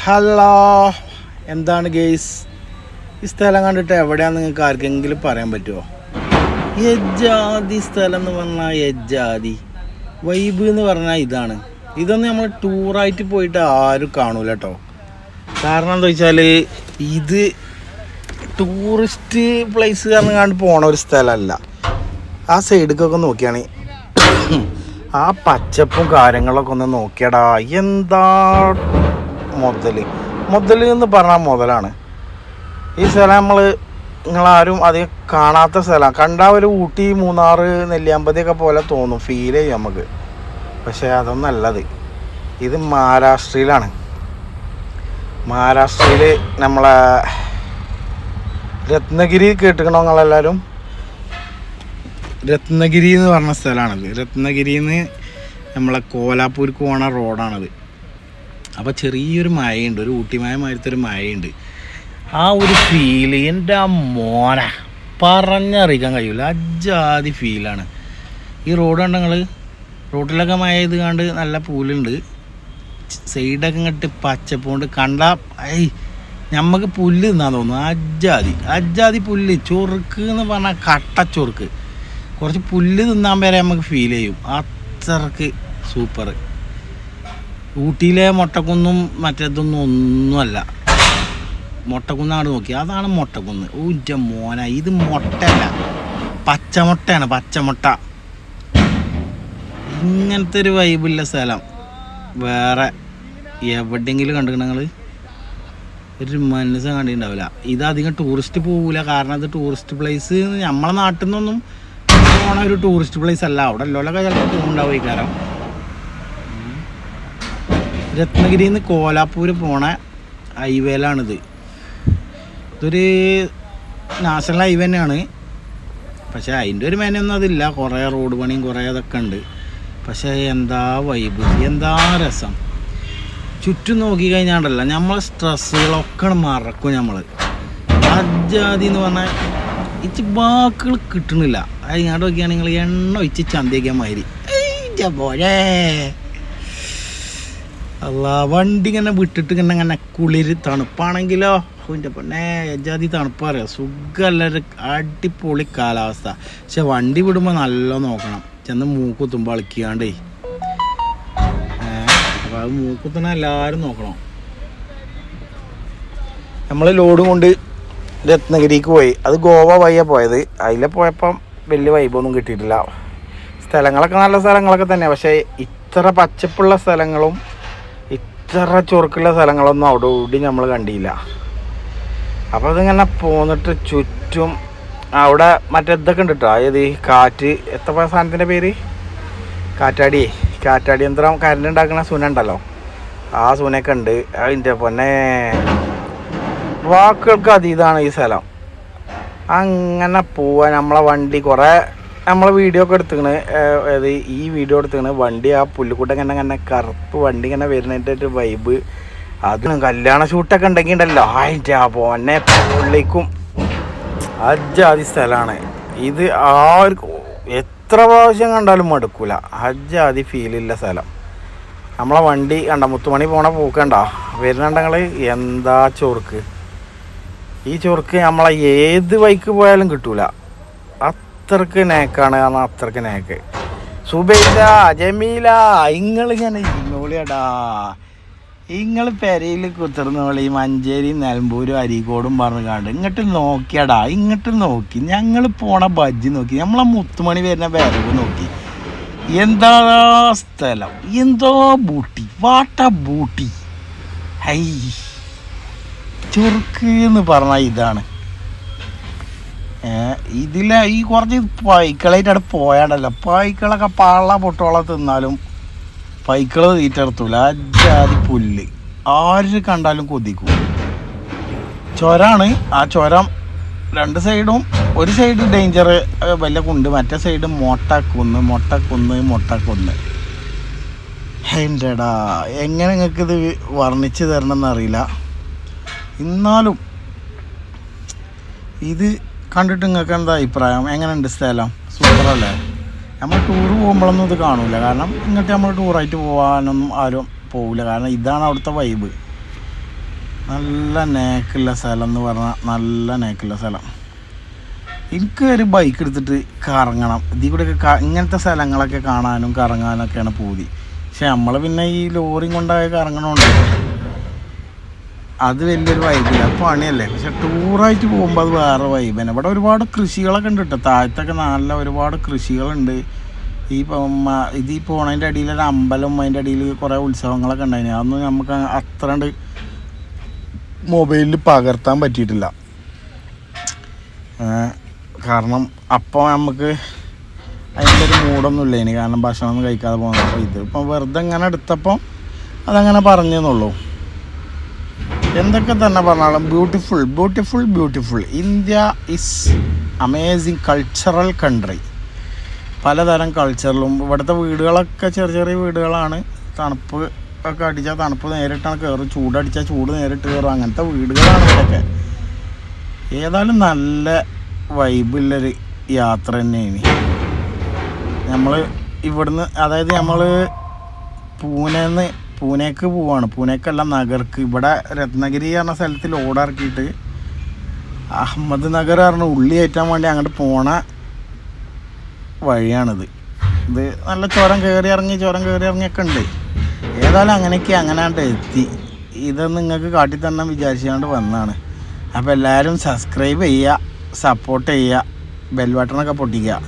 Hello, എന്താണ് guys? ഈ സ്ഥലം കണ്ടിട്ട് എവിടെയാണെന്ന് നിങ്ങൾക്ക് ആർക്കെങ്കിലും പറയാൻ പറ്റുമോ? യജ്ജാതി സ്ഥലം എന്ന് പറഞ്ഞാൽ യജ്ജാതി വൈബ് എന്ന് പറഞ്ഞാൽ ഇതാണ്. ഇതൊന്നും നമ്മൾ ടൂറായിട്ട് പോയിട്ട് ആരും കാണൂല കേട്ടോ. കാരണം എന്താ വെച്ചാൽ ഇത് ടൂറിസ്റ്റ് പ്ലേസ് കാരണം കണ്ട് പോണ ഒരു സ്ഥലമല്ല. ആ സൈഡിലേക്കൊക്കെ നോക്കിയാണ് ആ പച്ചപ്പും കാര്യങ്ങളൊക്കെ ഒന്ന് നോക്കിയടാ. എന്താ മുതൽ എന്ന് പറഞ്ഞാൽ മുതലാണ്. ഈ സ്ഥലം നിങ്ങളാരും അധികം കാണാത്ത സ്ഥലമാണ്. കണ്ടാൽ ഒരു ഊട്ടി, മൂന്നാർ, നെല്ലിയാമ്പതിയൊക്കെ പോലെ തോന്നും, ഫീൽ ചെയ്യും നമുക്ക്. പക്ഷേ അതൊന്നല്ലത്. ഇത് മഹാരാഷ്ട്രയിലാണ്. മഹാരാഷ്ട്രയിൽ നമ്മളെ രത്നഗിരി കേട്ടിക്കണോ നിങ്ങളെല്ലാവരും? രത്നഗിരി എന്ന് പറഞ്ഞ സ്ഥലമാണത്. രത്നഗിരിയിൽ നിന്ന് നമ്മളെ കോലാപ്പൂർക്ക് പോണ റോഡാണത്. അപ്പോൾ ചെറിയൊരു മഴയുണ്ട്, ഒരു ഊട്ടി മഴ മാതിരത്തെ ഒരു മഴയുണ്ട്. ആ ഒരു ഫീല് എൻ്റെ മോനെ പറഞ്ഞറിയിക്കാൻ കഴിയില്ല. അജാതി ഫീലാണ്. ഈ റോഡ് കണ്ട നിങ്ങൾ, റോഡിലൊക്കെ മഴ ചെയ്ത് കണ്ട് നല്ല പൂലുണ്ട്. സൈഡൊക്കെ ഇങ്ങോട്ട് പച്ചപ്പുകൊണ്ട് കണ്ടാൽ നമുക്ക് പുല്ല് തിന്നാൻ തോന്നുന്നു. അജാതി പുല്ല്, ചൊറുക്ക് എന്ന് പറഞ്ഞാൽ കട്ട ചൊറുക്ക്. കുറച്ച് പുല്ല് തിന്നാൻ വരെ നമുക്ക് ഫീൽ ചെയ്യും. അത്രക്ക് സൂപ്പർ. ഊട്ടിയിലെ മൊട്ടക്കുന്നും മറ്റേതൊന്നും ഒന്നുമല്ല. മൊട്ടക്കുന്നാണ് നോക്കി, അതാണ് മൊട്ടക്കുന്ന്. ഊറ്റ മോന, ഇത് മുട്ടയല്ല, പച്ചമുട്ടയാണ്, പച്ചമുട്ട. ഇങ്ങനത്തെ ഒരു വൈബില്ല സ്ഥലം വേറെ എവിടെയെങ്കിലും കണ്ടിട്ടുണ്ടെങ്കിൽ നിങ്ങൾ ഒരു മനസ്സ് കണ്ടിട്ടുണ്ടാവില്ല. ഇത് അധികം ടൂറിസ്റ്റ് പോകില്ല. കാരണം അത് ടൂറിസ്റ്റ് പ്ലേസ് നമ്മളെ നാട്ടിൽ നിന്നൊന്നും പോണ ഒരു ടൂറിസ്റ്റ് പ്ലേസ് അല്ല. അവിടെ എല്ലോലൊക്കെ ചിലപ്പോൾ പോകുന്നുണ്ടാവും ഈ കാരം. രത്നഗിരിയിൽ നിന്ന് കോലാപ്പൂർ പോണ ഹൈവേയിലാണിത്. ഇതൊരു നാഷണൽ ഹൈവേ തന്നെയാണ്. പക്ഷേ അതിൻ്റെ ഒരു മേനൊന്നും അതില്ല. കുറേ റോഡ് പണിയും കുറേ അതൊക്കെ ഉണ്ട്. പക്ഷേ എന്താ വൈബ്, എന്താ രസം. ചുറ്റും നോക്കിക്കഴിഞ്ഞാണ്ടല്ല നമ്മളെ സ്ട്രെസ്സുകളൊക്കെ മറക്കും നമ്മൾ. അജാതി എന്ന് പറഞ്ഞാൽ ഇച്ച് വാക്കുകൾ കിട്ടണില്ല. അതിങ്ങോട്ട് നോക്കിയാണെങ്കിൽ എണ്ണ ഒഴിച്ച് ചന്തയ്ക്കാൻ മാതിരി പോലെ. അല്ല, വണ്ടി ഇങ്ങനെ വിട്ടിട്ട് ഇങ്ങനെ കുളിര്, തണുപ്പാണെങ്കിലോ എൻ്റെ പൊന്നെ യജാതി തണുപ്പറിയാം. സുഖമല്ല, അടിപൊളി കാലാവസ്ഥ. പക്ഷെ വണ്ടി വിടുമ്പോൾ നല്ല നോക്കണം. ചെന്ന് മൂക്കുത്തുമ്പോൾ അളിക്കാണ്ടേ. അപ്പോൾ അത് മൂക്കുത്തുന്ന എല്ലാവരും നോക്കണം. നമ്മൾ ലോഡും കൊണ്ട് രത്നഗിരിക്ക് പോയി. അത് ഗോവ വഴിയാ പോയത്. അതിലെ പോയപ്പം വലിയ വൈബൊന്നും കിട്ടിയിട്ടില്ല. സ്ഥലങ്ങളൊക്കെ നല്ല സ്ഥലങ്ങളൊക്കെ തന്നെ. പക്ഷേ ഇത്ര പച്ചപ്പുള്ള സ്ഥലങ്ങളും ഇത്ര ചൊറുക്കുള്ള സ്ഥലങ്ങളൊന്നും അവിടെ ഓടി നമ്മൾ കണ്ടില്ല. അപ്പോൾ അതിങ്ങനെ പോന്നിട്ട് ചുറ്റും അവിടെ മറ്റേതൊക്കെ ഉണ്ട് കേട്ടോ. അതായത് കാറ്റ്, എത്ര സാധനത്തിൻ്റെ പേര്, കാറ്റാടി യന്ത്രം, കരണ്ട് ഉണ്ടാക്കുന്ന സുന ഉണ്ടല്ലോ, ആ സുനയൊക്കെ ഉണ്ട്. അതിൻ്റെ പൊന്നെ വാക്കുകൾക്ക് അതീതാണ് ഈ സ്ഥലം. അങ്ങനെ പോവാൻ നമ്മളെ വണ്ടി കുറേ നമ്മളെ വീഡിയോ ഒക്കെ എടുത്തിക്കണ്. അതായത് ഈ വീഡിയോ എടുത്തിക്കണ് വണ്ടി ആ പുല്ലുകൂട്ടം ഇങ്ങനെ കറുപ്പ് വണ്ടി ഇങ്ങനെ വരുന്നതിൻ്റെ ഒരു വൈബ്. അതിന് കല്യാണ ഷൂട്ടൊക്കെ ഉണ്ടെങ്കിൽ ഉണ്ടല്ലോ, അതിൻ്റെ ആ പോന്നെ പുള്ളിക്കും അജാതി സ്ഥലമാണ് ഇത്. ആർക്കും എത്ര പ്രാവശ്യം കണ്ടാലും മടുക്കൂല. അജാതി ഫീലില്ല സ്ഥലം. നമ്മളെ വണ്ടി കണ്ട മുത്തുമണി പോണ പോക്കണ്ട വരുന്നുണ്ടെങ്കിൽ എന്താ ചൊറുക്ക്. ഈ ചൊറുക്ക് നമ്മളെ ഏത് ബൈക്ക് പോയാലും കിട്ടൂല. അത്രക്ക് നേക്കാണ്. കാരണം അത്രക്ക് നേക്ക്. സുബൈദ, ജമീല, ഇങ്ങളിങ്ങനെ ഇരുന്നോളിയടാ. നിങ്ങൾ പെരയിൽ കുത്തിർന്നോളി. മഞ്ചേരി, നിലമ്പൂരും, അരീക്കോടും പറഞ്ഞു കാണ്ട് ഇങ്ങോട്ട് നോക്കിയടാ. ഇങ്ങോട്ട് നോക്കി, ഞങ്ങൾ പോണ ബജ്ജി നോക്കി, നമ്മളെ മുത്തുമണി വരുന്ന വരവ് നോക്കി. എന്താ സ്ഥലം, എന്തോ ബൂട്ടി, വാട്ട ബൂട്ടി. ഹൈ, ചുറുക്ക് എന്ന് പറഞ്ഞാൽ ഇതാണ്. ഇതിലെ ഈ കുറച്ച് പൈക്കളായിട്ട് അവിടെ പോയാണ്ടല്ലോ, പൈക്കളൊക്കെ പള്ള പൊട്ടോളം തിന്നാലും പൈക്കൾ തീറ്റെടുത്തൂല. അജാതി പുല്ല്, ആര് കണ്ടാലും കൊതിക്കും. ചുരമാണ്. ആ ചുരം രണ്ട് സൈഡും, ഒരു സൈഡ് ഡേഞ്ചർ വലിയ കുണ്ട്, മറ്റേ സൈഡ് മൊട്ടക്കുന്ന്. എൻ്റെടാ, എങ്ങനെ നിങ്ങൾക്കിത് വർണ്ണിച്ച് തരണമെന്നറിയില്ല. എന്നാലും ഇത് കണ്ടിട്ട് നിങ്ങൾക്ക് എന്താ അഭിപ്രായം? എങ്ങനെയുണ്ട് സ്ഥലം? സൂപ്പറല്ലേ? നമ്മൾ ടൂറ് പോകുമ്പോഴൊന്നും ഇത് കാണൂല. കാരണം ഇങ്ങോട്ട് നമ്മൾ ടൂറായിട്ട് പോകാനൊന്നും ആരും പോകില്ല. കാരണം ഇതാണ് അവിടുത്തെ വൈബ്. നല്ല നേക്കുള്ള സ്ഥലം എന്ന് പറഞ്ഞാൽ നല്ല നേക്കുള്ള സ്ഥലം. എനിക്ക് ഒരു ബൈക്ക് എടുത്തിട്ട് കറങ്ങണം, ഇതിൽ കൂടെയൊക്കെ ഇങ്ങനത്തെ സ്ഥലങ്ങളൊക്കെ കാണാനും കറങ്ങാനൊക്കെയാണ് പൂതി. പക്ഷെ നമ്മൾ പിന്നെ ഈ ലോറിയും കൊണ്ടായി കറങ്ങണോണ്ട് അത് വലിയൊരു വൈബില്ല, പണിയല്ലേ. പക്ഷെ ടൂറായിട്ട് പോകുമ്പോൾ അത് വേറെ വൈബ് തന്നെ. ഇവിടെ ഒരുപാട് കൃഷികളൊക്കെ ഉണ്ട് കേട്ടോ, താഴത്തൊക്കെ നല്ല ഒരുപാട് കൃഷികളുണ്ട്. ഇത് ഈ പോണതിൻ്റെ അടിയിൽ ഒരു അമ്പലം, അതിൻ്റെ അടിയിൽ കുറേ ഉത്സവങ്ങളൊക്കെ ഉണ്ടായിന്. അതൊന്നും നമുക്ക് അത്ര മൊബൈലിൽ പകർത്താൻ പറ്റിയിട്ടില്ല. കാരണം അപ്പോൾ നമുക്ക് അതിൻ്റെ ഒരു മൂടൊന്നും ഇല്ല ഇനി, കാരണം ഭക്ഷണമൊന്നും കഴിക്കാതെ പോകുന്നത്. അപ്പോൾ ഇത് ഇപ്പം വെറുതെ ഇങ്ങനെ എടുത്തപ്പോൾ അതങ്ങനെ പറഞ്ഞെന്നുള്ളൂ. എന്തൊക്കെ തന്നെ പറഞ്ഞാലും beautiful beautiful beautiful. India is amazing cultural country. പലതരം കൾച്ചറിലും ഇവിടുത്തെ വീടുകളൊക്കെ ചെറിയ ചെറിയ വീടുകളാണ്. തണുപ്പ് ഒക്കെ അടിച്ചാൽ തണുപ്പ് നേരിട്ടാണ് കയറും, ചൂടടിച്ചാൽ ചൂട് നേരിട്ട് കയറും. അങ്ങനത്തെ വീടുകളാണ് ഇവിടെയൊക്കെ. ഏതായാലും നല്ല വൈബുള്ളൊരു യാത്ര തന്നെയാണ്. നമ്മൾ ഇവിടുന്ന്, അതായത് നമ്മൾ പൂനെക്ക് പോവാണ്. പൂനെക്കല്ല, നഗർക്ക്. ഇവിടെ രത്നഗിരി പറഞ്ഞ സ്ഥലത്ത് ലോഡ് ഇറക്കിയിട്ട് അഹമ്മദ് നഗർ പറഞ്ഞ ഉള്ളി കയറ്റാൻ വേണ്ടി അങ്ങോട്ട് പോണ വഴിയാണിത്. ഇത് നല്ല ചുരം കയറി ഇറങ്ങിയൊക്കെ ഉണ്ട്. ഏതായാലും അങ്ങനെയാണ്ട് എത്തി. ഇത് നിങ്ങൾക്ക് കാട്ടിത്തന്നെ വിചാരിച്ചുകൊണ്ട് വന്നതാണ്. അപ്പോൾ എല്ലാവരും സബ്സ്ക്രൈബ് ചെയ്യുക, സപ്പോർട്ട് ചെയ്യുക, ബെൽ ബട്ടണൊക്കെ പൊട്ടിക്കുക.